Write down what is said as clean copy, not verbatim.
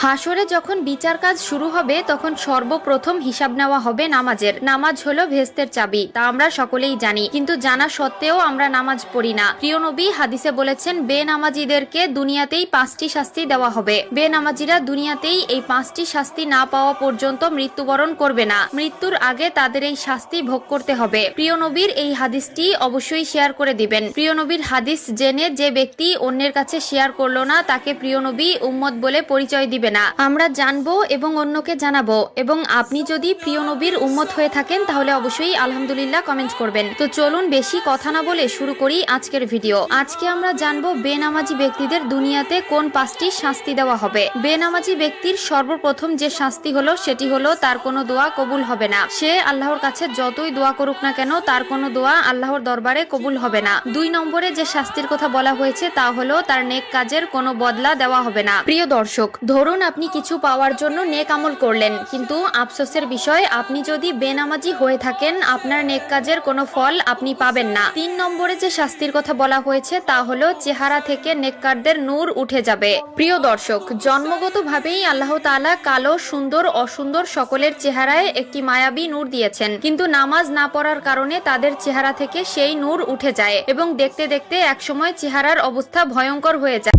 হাসরে যখন বিচার কাজ শুরু হবে তখন সর্বপ্রথম হিসাব নেওয়া হবে নামাজের। নামাজ হলো ভেস্তের চাবি, তা আমরা সকলেই জানি, কিন্তু জানা সত্ত্বেও আমরা নামাজ পড়ি না। প্রিয় নবী হাদিসে বলেছেন, বেনামাজিদেরকে দুনিয়াতেই 5টি শাস্তি দেওয়া হবে। বেনামাজিরা দুনিয়াতেই এই 5টি শাস্তি না পাওয়া পর্যন্ত মৃত্যুবরণ করবে না। মৃত্যুর আগে তাদের এই শাস্তি ভোগ করতে হবে। প্রিয় নবীর এই হাদিসটি অবশ্যই শেয়ার করে দিবেন। প্রিয় নবীর হাদিস জেনে যে ব্যক্তি অন্যের কাছে শেয়ার করলো না, তাকে প্রিয় নবী উম্মত বলে পরিচয় দিবে না। আমরা জানবো এবং অন্যকে জানাবো। এবং আপনি যদি প্রিয় নবীর উম্মত হয়ে থাকেন তাহলে অবশ্যই আলহামদুলিল্লাহ কমেন্ট করবেন। তো চলুন বেশি কথা না বলে শুরু করি আজকের ভিডিও। আজকে আমরা জানবো বেনামাজি ব্যক্তিদের দুনিয়াতে কোন 5টি শাস্তি দেওয়া হবে। বেনামাজি ব্যক্তির সর্বপ্রথম যে শাস্তি হলো সেটি হলো তার কোনো দোয়া কবুল হবে না। সে আল্লাহর কাছে যতই দোয়া করুক না কেন তার কোনো দোয়া আল্লাহর দরবারে কবুল হবে না। 2 নম্বরে যে শাস্তির কথা বলা হয়েছে তা হলো তার নেক কাজের কোনো বদলা দেওয়া হবে না। প্রিয় দর্শক, ধরুন আপনি কিছু পাওয়ার জন্য নেক আমল করলেন, কিন্তু আফসোসের বিষয় আপনি যদি বেনামাজি হয়ে থাকেন আপনার নেক কাজের কোনো ফল আপনি পাবেন না। 3 নম্বরে যে শাস্তির কথা বলা হয়েছে তা হলো চেহারা থেকে নেককারদের নূর উঠে যাবে। প্রিয় দর্শক, জন্মগতভাবেই আল্লাহ তাআলা কালো, সুন্দর, অসুন্দর সকলের চেহারায় একটি মায়াবী নূর দিয়েছেন, কিন্তু নামাজ না পড়ার কারণে তাদের চেহারা থেকে সেই নূর উঠে যায় এবং দেখতে দেখতে একসময় চেহারার অবস্থা ভয়ঙ্কর হয়ে যায়।